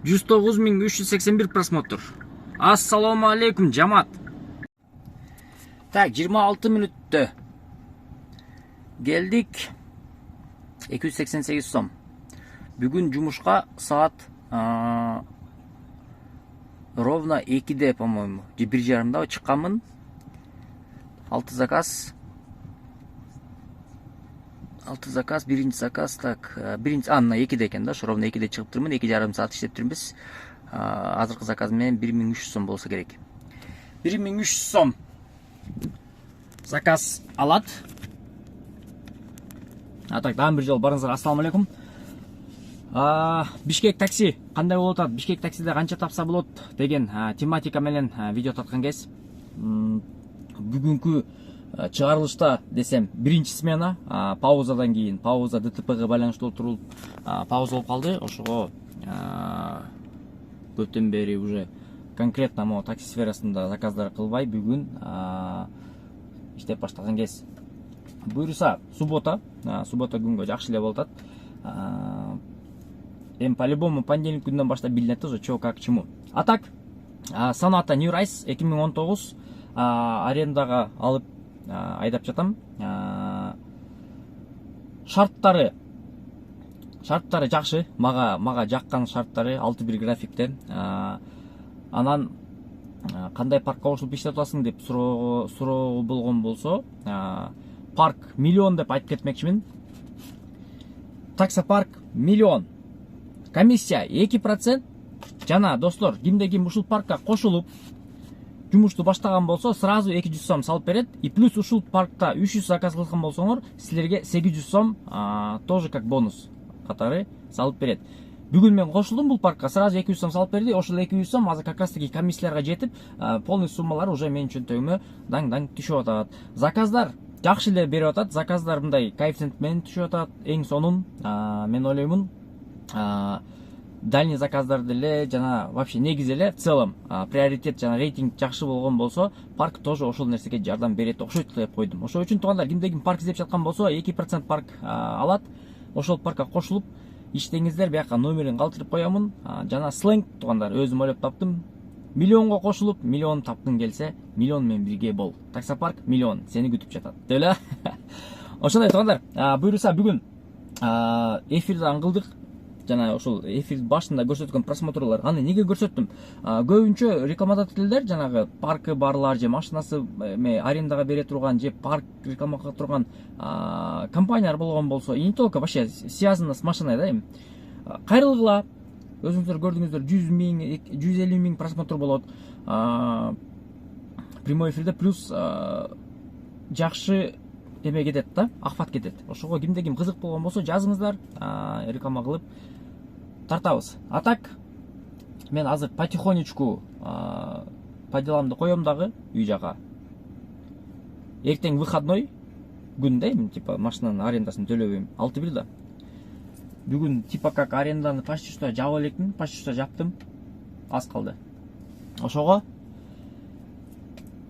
109.381 просмотр. Ассаламу алейкум, жамат. Так, 26 мүнөттө келдик. 288 сом. Бүгүн жумушка саат ровно 2-де, по-моему, 1:30 чыкканмын. 6 заказ, биринчи заказ, так, мына 2-де экен да, ровно 2-де чыгып турмун, 2,5 саат иштеп турмунбуз. Азыркы заказ менен 1300 сом болсо керек. 1300 сом заказ алат. Так, дагы бир жолу барыңыздар, ассаламу алейкум. Бишкек такси кандай болуп атат? Бишкек таксиде канча тапса болот деген тематика менен видео таткан кез. Бүгүнкү чыгарылышта десем, биринчи смена, паузадан кийин, пауза ДТПга байланыштуу турулуп, пауза болуп калды. Ошого көптөн бери уже конкретно могу такси сферасында заказдар кылбай, бүгүн иштеп баштаган кез. Буюрса, суббота күнгө жакшы эле болуп атат. По-любому понедельник күнүнөн баштап билинет уже чё как чему. А так, Sonata New Rise 2019 арендага алып айдап жатам. Шарттары жакшы, мага жаккан шарттары 6-1 графиктен. Анан кандай паркка кошулуп иштеп атасың деп суроо болгон болсо, парк миллион деп айтып кетмекчимин. Таксопарк миллион. Комиссия 2%. Жана достор, кимде-ким ушул паркка кошулуп жумушту баштаган болсо, сразу 200 сом салып берет. И плюс ушул паркта 300 заказ кылган болсоңор, силерге 800 сом тоже как бонус катары салып берет. Бүгүн мен кошулдум бул паркка, сразу 200 сом салып берди. Ошол 200 сом азыр как раз таки комиссияларга жетип, полный суммалар уже менин чөнтөгүмө даң түшүп атат. Заказдар жакшы эле берип атат. Заказдар мындай коэффициент менен түшүп атат. Эң сонун мен ойлоймун, дальний заказдар деле жана вообще негизи эле в целом приоритет жана рейтинг жакшы болгон болсо, парк тоже ошол нерсеге жардам берет окшойт деп койдум. Ошол үчүн туугандар, кимде-ким парк издеп жаткан болсо, 2% парк алат. Ошол паркка кошулуп иштеңиздер. Бияка номерин калтырып коёмун. Жана сленг туугандар, өзүм ойлоп таптым. Миллионго кошулуп, миллион тапкың келсе, миллион менен бирге бол. Таксопарк миллион сени күтүп жатат. Деп эле. Ошондой туугандар, буюрса бүгүн эфирден кылдык. Жана ошол эфир башында көрсөткөн просмотрлар, аны эмнеге көрсөттүм? Көбүнчө рекламодателдер, жанагы паркы барлар же машинасы арендага бере турган же парк реклама кыла турган компаниялар болгон болсо, и не только вообще связано с машиной да эми. Кайрылгыла, өзүңүздөр көрдүңүздөр, 100 000, 150 000 просмотр болот. Прямой эфирде плюс жакшы эме кетет да, акпат кетет. Ошого кимде-ким кызык болгон болсо, жазыңыздар, реклама кылып тартабыз. А так, мен азыр потихонечку по деламды коем дагы үй жака. Эртең выходной күн да, типа машинанын арендасын төлөбөйм. 6-1 да. Бүгүн типа как аренданы почти что жаап элекмин, почти что жаптым. Аз калды. Ошого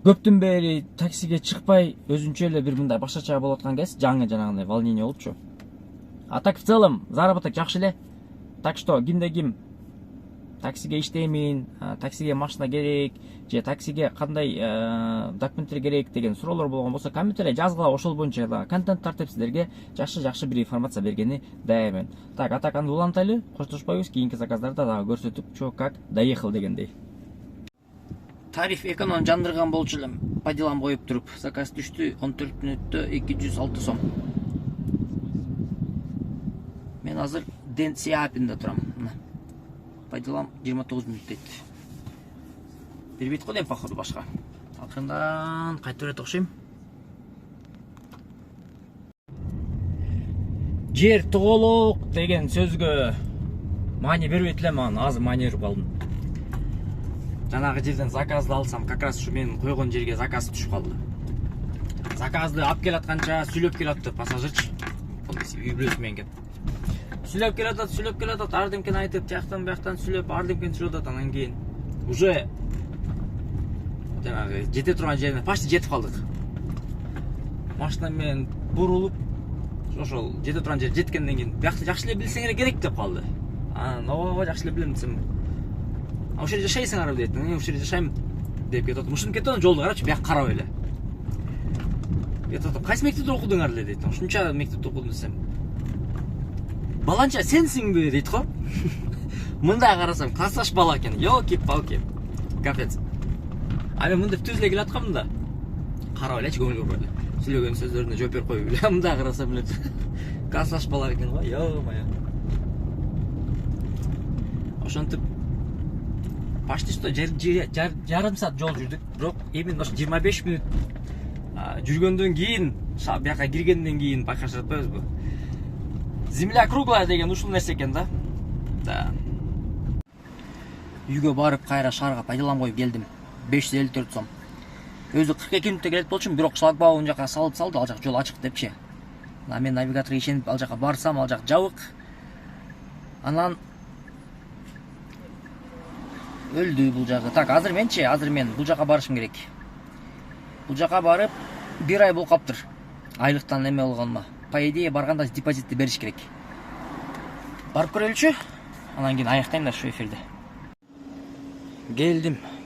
көптөн бери таксиге чыкпай, өзүнчө эле бир мындай башкача болуп аткан кез, жаңы жанагындай волнение болупчу. А так в целом заработок жакшы эле. Так что кимде-ким таксиге иштеймин, таксиге машина керек, же таксиге кандай документтер керек деген суроолор болгон болсо, комментарий жазгыла, ошол боюнча контент тартып силерге жакшы бир информация бергени даярмын. Так, атаканды улантайлы, коштошпойбуз, кийинки заказдарда дагы көрсөтүп, чё как доехал дегендей. Тариф эконом жандырган болчу элем. По делам коюп туруп, заказ түштү 14 мүнөттө 206 сом. Мен азыр Дэн Сиапинде турам. По делам 29 мүнөт дейт. Бербейт го дейм походу башка. Акырындан кайтып берет окшойм. Жер тоголок деген сөзгө маани бербейт элем, азыр маани берип калдым. Жанагы жерден заказды алсам, как раз ушу мен койгон жерге заказ түшүп калды. Заказды алып келатканча сүйлөп келатты пассажирчи. Үй бүлөсү менен кеп. Сүйлөп келатат, ардемкени айтып, жактан бияктан сүйлөп, ардемкени сүйлөп атат. Анан кийин уже жанагы жете турган жерине почти жетип калдык. Машина менен бурулуп, ошол жете турган жерге жеткенден кийин, биякты жакшы эле билсеңер керек деп калды. ооба жакшы эле билем десем, ошол жерде жашайсыңарбы дейт. Мен ошол жерде жашайм деп кетип атам. Ушинтип кетип жолду карачы, бияк карап эле. Кетип атам. Кайсы мектепте окудуңар эле дейт. Ушунча мектепте окудум десем. Баланча сенсиңби дейт го. Мындай карасам, классташ бала экен. Ёлки-палки. Капец. А мен мындай түз эле келе аткам да. Карап элечи, көңүл бурбай эле. Сүйлөгөн сөздөрүнө жооп берип коюп эле. Мындай карасам эле. Классташ бала экен го. Ё-моё. Ошентип почти что жарым саат жол жүрдүк. Бирок именно ошо 25 мүнөт жүргөндөн кийин, бияка киргенден кийин байкашып атпайбызбы? Земля круглая деген ушул нерсе экен да. Да. Үйгө барып кайра шаарга пайдаланып коюп келдим. 554 сом. Өзү 42 мүнөттө келет болчумун, бирок шлагбаум жака салып салды, ал жак жол ачык депчи. Мен навигаторго ишенип ал жака барсам, ал жак жабык. Анан өлдү бул жагы. Так, азыр мен бул жака барышым керек. Бул жака барып 1 ай болуп каптыр. Айлыктан эме болгоныма. По идее барганда депозитти бериш керек. Барып көрөлүчү. Анан кийин аяктайм да ушу эфирди.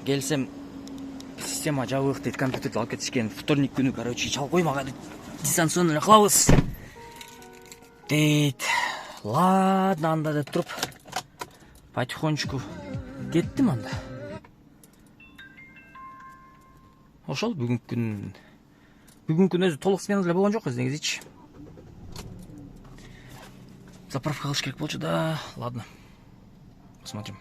Келсем система жабык дейт, компьютерди алып кетишкен. Вторник күнү, короче, чалып коймага дейт. Дистанционно эле кылабыз дейт. Ладно, анда деп туруп потихонечку кеттим анда. Ошол бүгүнкү күн өзү толук смена эле болгон жок негизичи. Заправка кылыш керек болчу да. Ладно. Посмотрим.